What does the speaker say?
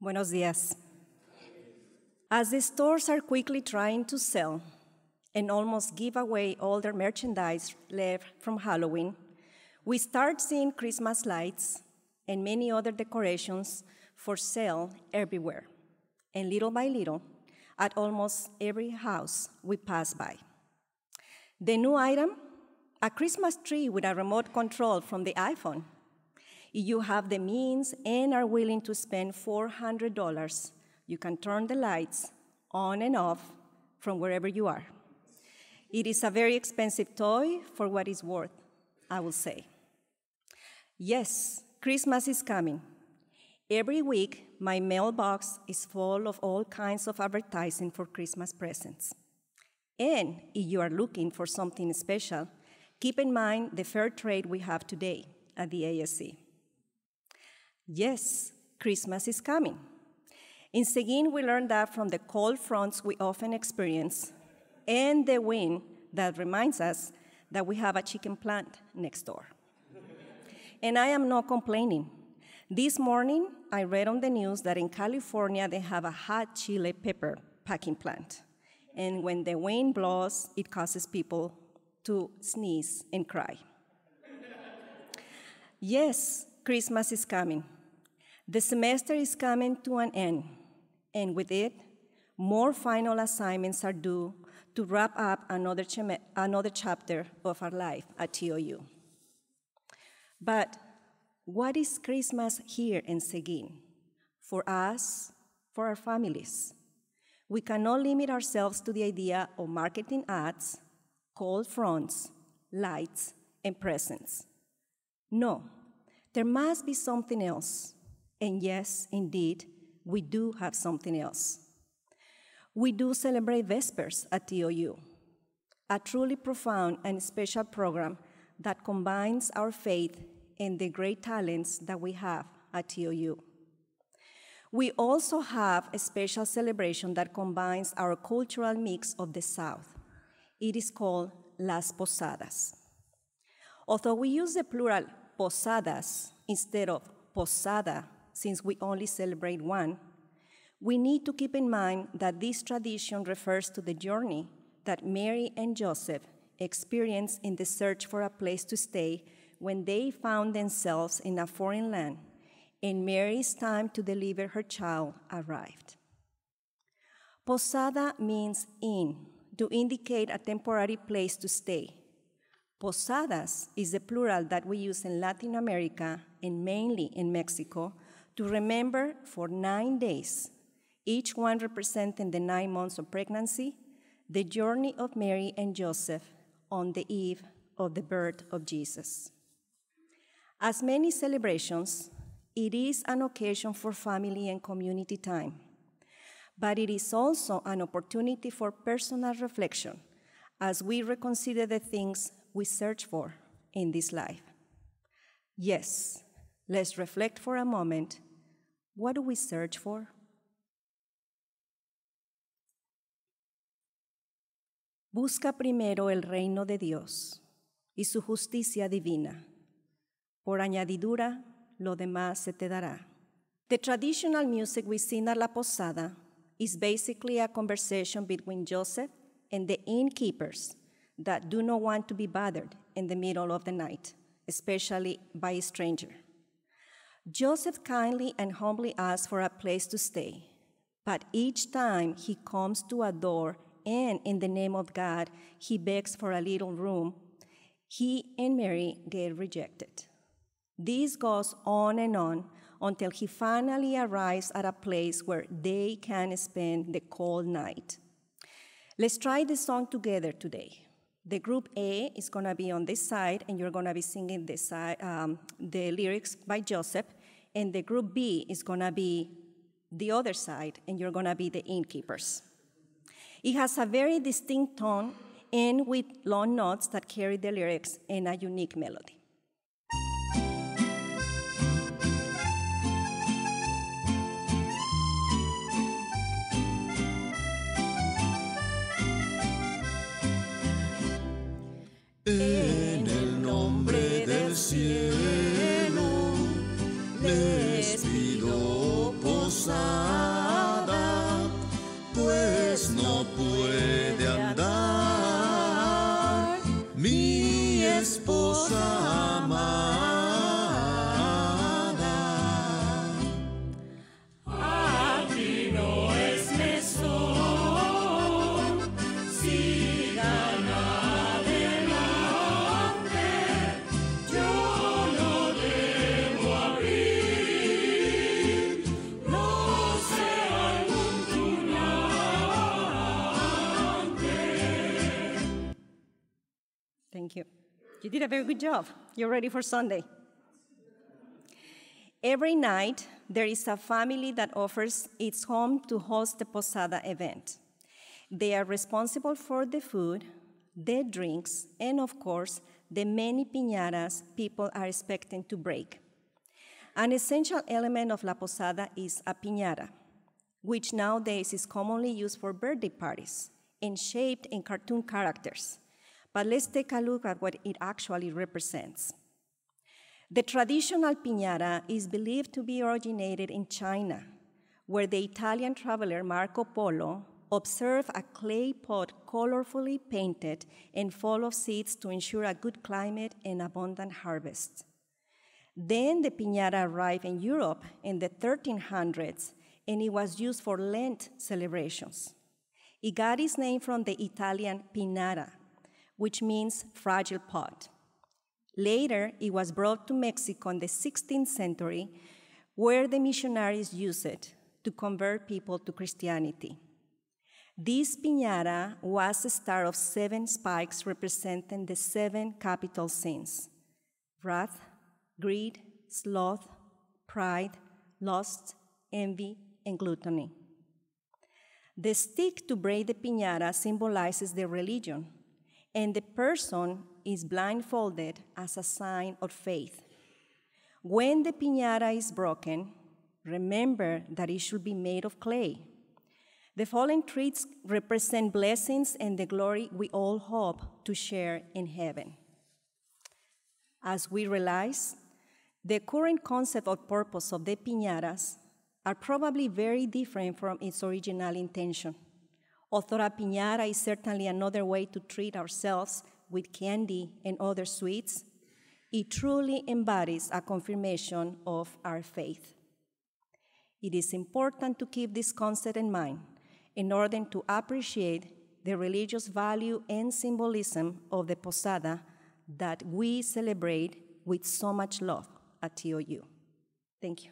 Buenos días. As the stores are quickly trying to sell and almost give away all their merchandise left from Halloween, we start seeing Christmas lights and many other decorations for sale everywhere. And little by little, at almost every house we pass by. The new item? A Christmas tree with a remote control from the iPhone. If you have the means and are willing to spend $400, you can turn the lights on and off from wherever you are. It is a very expensive toy for what it's worth, I will say. Yes, Christmas is coming. Every week, my mailbox is full of all kinds of advertising for Christmas presents. And if you are looking for something special, keep in mind the fair trade we have today at the ASC. Yes, Christmas is coming. In Seguin, we learned that from the cold fronts we often experience and the wind that reminds us that we have a chicken plant next door. And I am not complaining. This morning, I read on the news that in California, they have a hot chili pepper packing plant. And when the wind blows, it causes people to sneeze and cry. Yes, Christmas is coming. The semester is coming to an end. And with it, more final assignments are due to wrap up another chapter of our life at TOU. But what is Christmas here in Seguin? For us, for our families. We cannot limit ourselves to the idea of marketing ads, cold fronts, lights, and presents. No, there must be something else. And yes, indeed, we do have something else. We do celebrate Vespers at TOU, a truly profound and special program that combines our faith and the great talents that we have at TOU. We also have a special celebration that combines our cultural mix of the South. It is called Las Posadas. Although we use the plural posadas instead of posada, since we only celebrate one, we need to keep in mind that this tradition refers to the journey that Mary and Joseph experienced in the search for a place to stay when they found themselves in a foreign land, and Mary's time to deliver her child arrived. Posada means inn, to indicate a temporary place to stay. Posadas is the plural that we use in Latin America and mainly in Mexico to remember for 9 days, each one representing the 9 months of pregnancy, the journey of Mary and Joseph on the eve of the birth of Jesus. As many celebrations, it is an occasion for family and community time, but it is also an opportunity for personal reflection as we reconsider the things we search for in this life. Yes, let's reflect for a moment. What do we search for? Busca primero el reino de Dios y su justicia divina. Por añadidura, lo demás se te dará. The traditional music we sing at La Posada is basically a conversation between Joseph and the innkeepers that do not want to be bothered in the middle of the night, especially by a stranger. Joseph kindly and humbly asks for a place to stay, but each time he comes to a door and in the name of God, he begs for a little room, he and Mary get rejected. This goes on and on until he finally arrives at a place where they can spend the cold night. Let's try the song together today. The group A is going to be on this side, and you're going to be singing this side, the lyrics by Joseph, and the group B is going to be the other side, and you're going to be the innkeepers. It has a very distinct tone and with long notes that carry the lyrics and a unique melody. En el nombre del cielo les pido posada. Thank you. You did a very good job. You're ready for Sunday. Every night, there is a family that offers its home to host the Posada event. They are responsible for the food, the drinks, and of course, the many piñatas people are expecting to break. An essential element of La Posada is a piñata, which nowadays is commonly used for birthday parties and shaped in cartoon characters. But let's take a look at what it actually represents. The traditional piñata is believed to be originated in China, where the Italian traveler Marco Polo observed a clay pot colorfully painted and full of seeds to ensure a good climate and abundant harvest. Then the piñata arrived in Europe in the 1300s, and it was used for Lent celebrations. It got its name from the Italian pinata, which means fragile pot. Later, it was brought to Mexico in the 16th century, where the missionaries used it to convert people to Christianity. This piñata was a star of 7 spikes representing the 7 capital sins: wrath, greed, sloth, pride, lust, envy, and gluttony. The stick to break the piñata symbolizes the religion, and the person is blindfolded as a sign of faith. When the piñata is broken, remember that it should be made of clay. The fallen trees represent blessings and the glory we all hope to share in heaven. As we realize, the current concept or purpose of the piñatas are probably very different from its original intention. Although a piñata is certainly another way to treat ourselves with candy and other sweets, it truly embodies a confirmation of our faith. It is important to keep this concept in mind in order to appreciate the religious value and symbolism of the Posada that we celebrate with so much love at TOU. Thank you.